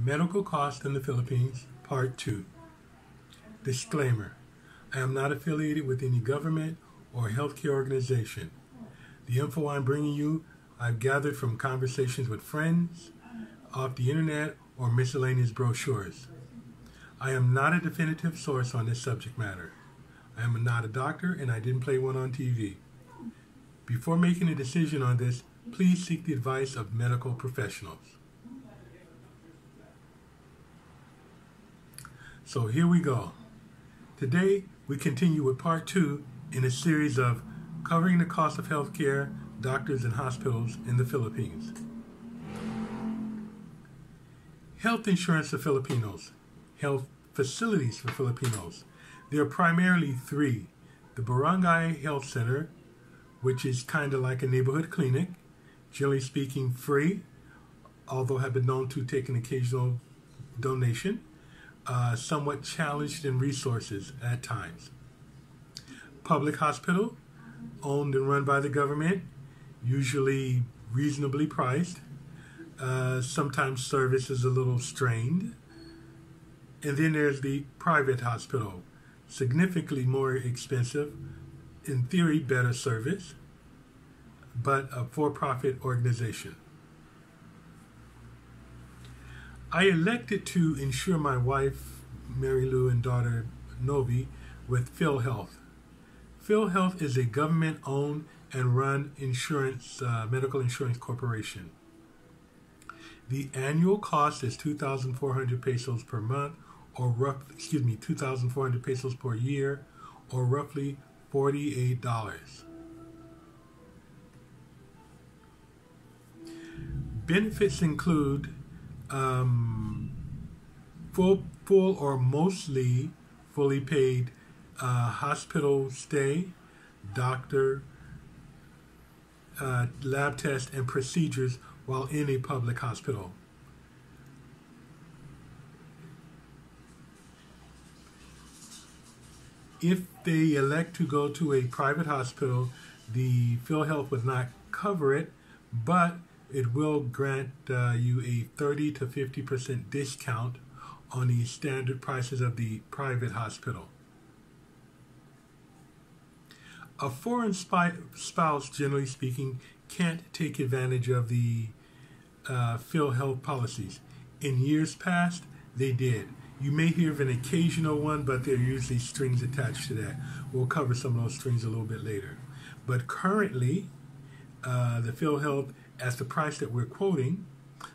Medical Costs in the Philippines, Part 2. Disclaimer: I am not affiliated with any government or healthcare organization. The info I'm bringing you, I've gathered from conversations with friends, off the internet, or miscellaneous brochures. I am not a definitive source on this subject matter. I am not a doctor, and I didn't play one on TV. Before making a decision on this, please seek the advice of medical professionals. So here we go. Today, we continue with part 2 in a series of covering the cost of healthcare, doctors, and hospitals in the Philippines. Health insurance for Filipinos. Health facilities for Filipinos. There are primarily 3. The Barangay Health Center, which is kind of like a neighborhood clinic, generally speaking free, although have been known to take an occasional donation. Somewhat challenged in resources at times. Public hospital, owned and run by the government, usually reasonably priced. Sometimes service is a little strained. And then there's the private hospital, significantly more expensive, in theory better service, but a for-profit organization. I elected to insure my wife, Mary Lou, and daughter, Novi, with PhilHealth. PhilHealth is a government-owned and run medical insurance corporation. The annual cost is 2,400 pesos per month, or 2,400 pesos per year, or roughly $48. Benefits include full or mostly fully paid hospital stay, doctor, lab tests, and procedures while in a public hospital. If they elect to go to a private hospital, the PhilHealth would not cover it, but it will grant you a 30 to 50% discount on the standard prices of the private hospital. A foreign spouse, generally speaking, can't take advantage of the PhilHealth policies. In years past, they did. You may hear of an occasional one, but there are usually strings attached to that. We'll cover some of those strings a little bit later. But currently, the PhilHealth, as the price that we're quoting,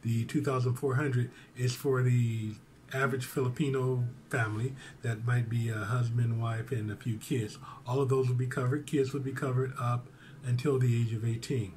the 2,400, is for the average Filipino family that might be a husband, wife, and a few kids. All of those would be covered. Kids would be covered up until the age of 18.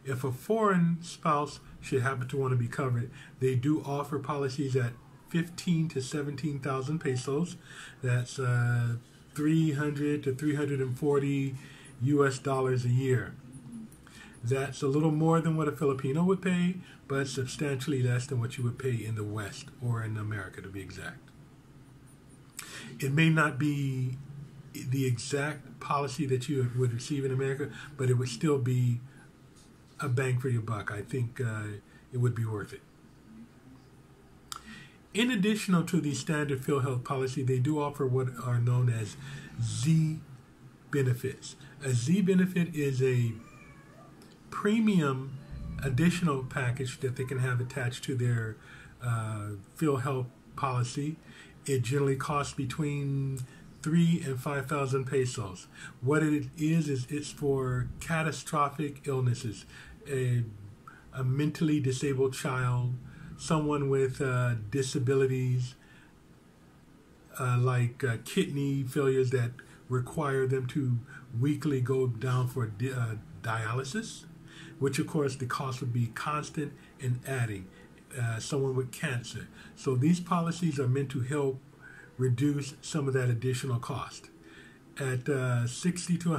If a foreign spouse should happen to want to be covered, they do offer policies at 15 to 17,000 pesos. That's 300 to 340 US dollars a year. That's a little more than what a Filipino would pay, but substantially less than what you would pay in the West, or in America to be exact. It may not be the exact policy that you would receive in America, but it would still be a bang for your buck. I think it would be worth it. In addition to the standard PhilHealth policy, they do offer what are known as Z benefits. A Z benefit is a premium additional package that they can have attached to their PhilHealth policy. It generally costs between 3,000 and 5,000 pesos. What it is it's for catastrophic illnesses, a mentally disabled child, someone with disabilities like kidney failures that require them to weekly go down for dialysis, which of course the cost would be constant and adding. Someone with cancer. So these policies are meant to help reduce some of that additional cost. At $60 to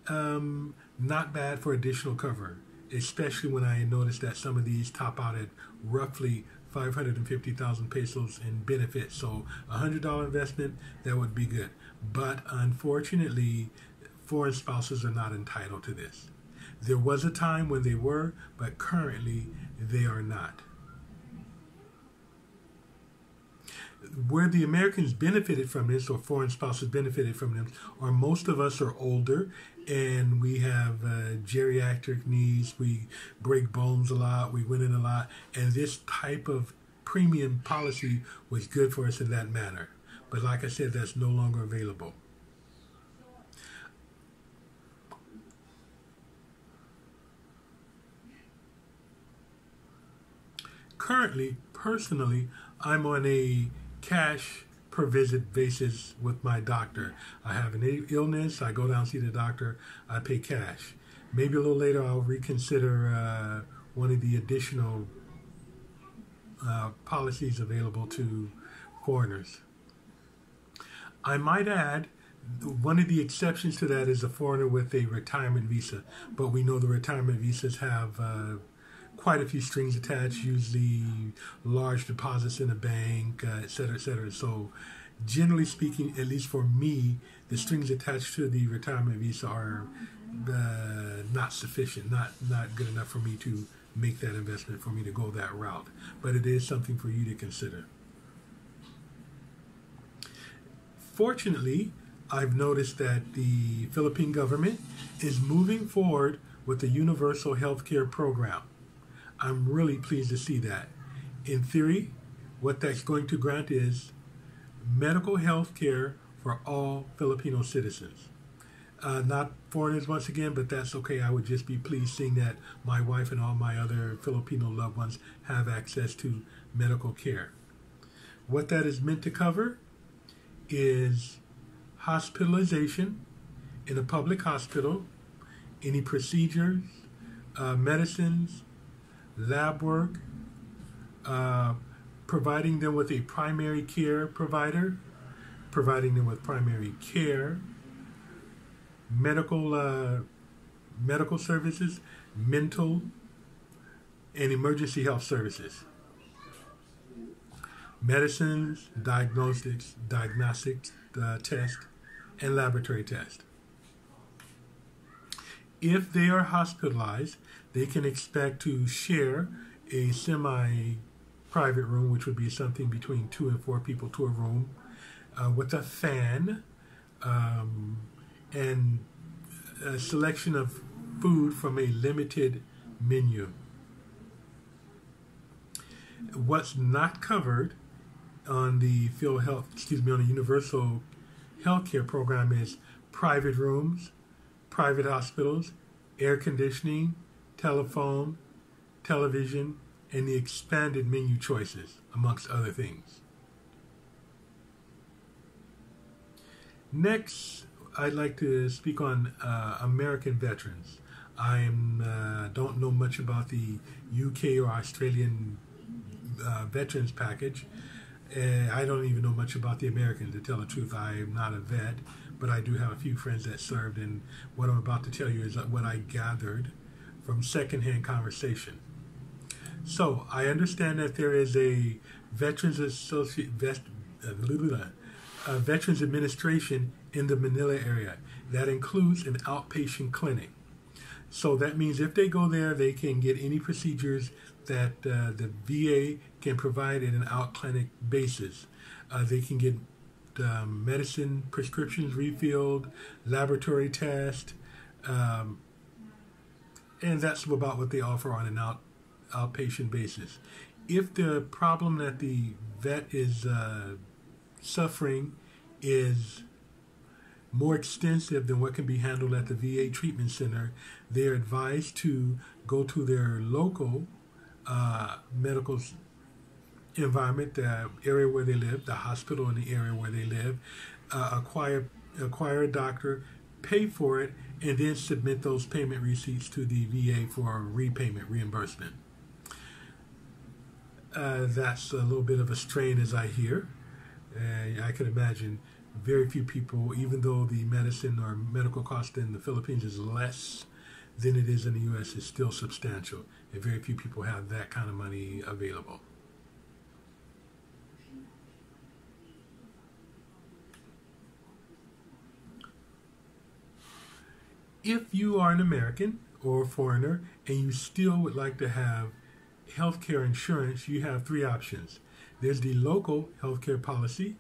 $100, not bad for additional cover, especially when I noticed that some of these top out at roughly 550,000 pesos in benefits. So $100 investment, that would be good. But unfortunately, foreign spouses are not entitled to this. There was a time when they were, but currently they are not. where the Americans benefited from this, or foreign spouses benefited from them, are most of us are older and we have geriatric needs. We break bones a lot. We win in a lot. And this type of premium policy was good for us in that manner. But like I said, that's no longer available. Currently, personally, I'm on a cash per visit basis with my doctor. I have an illness, I go down and see the doctor, I pay cash. Maybe a little later I'll reconsider one of the additional policies available to foreigners. I might add, one of the exceptions to that is a foreigner with a retirement visa, but we know the retirement visas have quite a few strings attached, usually large deposits in a bank, et cetera, et cetera. So generally speaking, at least for me, the strings attached to the retirement visa are not sufficient, not good enough for me to make that investment, for me to go that route. But it is something for you to consider. Fortunately, I've noticed that the Philippine government is moving forward with the universal health care program. I'm really pleased to see that. In theory, what that's going to grant is medical health care for all Filipino citizens. Not foreigners once again, but that's okay. I would just be pleased seeing that my wife and all my other Filipino loved ones have access to medical care. What that is meant to cover is hospitalization in a public hospital, any procedures, medicines, lab work, providing them with a primary care provider, providing them with primary care, medical services, mental, and emergency health services, medicines, diagnostic test, and laboratory test. If they are hospitalized, they can expect to share a semi-private room, which would be something between 2 and 4 people to a room, with a fan, and a selection of food from a limited menu. What's not covered on the on the universal healthcare program is private rooms, private hospitals, air conditioning, telephone, television, and the expanded menu choices, amongst other things. Next, I'd like to speak on American veterans. I don't know much about the UK or Australian veterans package. I don't even know much about the Americans, to tell the truth. I'm not a vet, but I do have a few friends that served, and what I'm about to tell you is what I gathered from secondhand conversation. So I understand that there is a Veterans Administration in the Manila area that includes an outpatient clinic. So that means if they go there, they can get any procedures that the VA can provide in an out-clinic basis. They can get medicine prescriptions refilled, laboratory test, and that's about what they offer on an outpatient basis. If the problem that the vet is suffering is more extensive than what can be handled at the VA treatment center, they're advised to go to their local medical environment, the area where they live, the hospital in the area where they live, acquire a doctor, pay for it, and then submit those payment receipts to the VA for reimbursement. That's a little bit of a strain, as I hear. I can imagine very few people, even though the medicine or medical cost in the Philippines is less than it is in the U.S., is still substantial, and very few people have that kind of money available. If you are an American or a foreigner and you still would like to have health care insurance, you have 3 options. There's the local healthcare policy,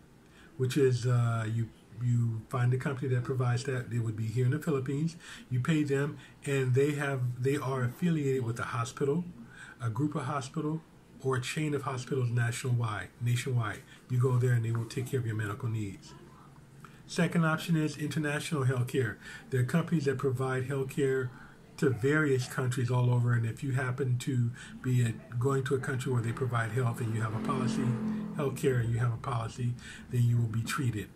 which is you find the company that provides that. They would be here in the Philippines. You pay them, and they are affiliated with a hospital, a group of hospital, or a chain of hospitals nationwide. You go there and they will take care of your medical needs. Second option is international healthcare. There are companies that provide healthcare to various countries all over, and if you happen to be going to a country where they provide health and you have a policy, healthcare, and you have a policy, then you will be treated.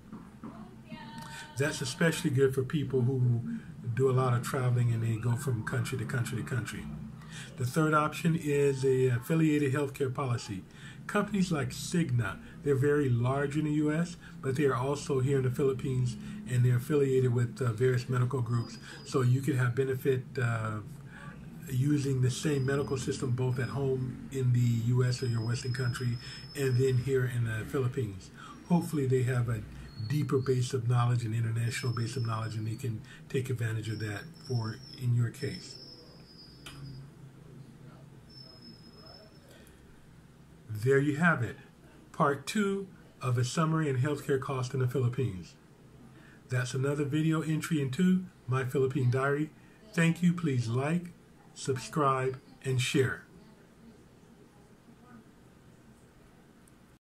That's especially good for people who do a lot of traveling and they go from country to country to country. The third option is a affiliated healthcare policy. Companies like Cigna, they're very large in the U.S., but they are also here in the Philippines, and they're affiliated with various medical groups. So you can have benefit using the same medical system both at home in the U.S. or your Western country, and then here in the Philippines. Hopefully they have a deeper base of knowledge, an international base of knowledge, and they can take advantage of that for in your case. There you have it, part 2 of a summary in healthcare costs in the Philippines. That's another video entry into My Philippine Diary. Thank you. Please like, subscribe, and share.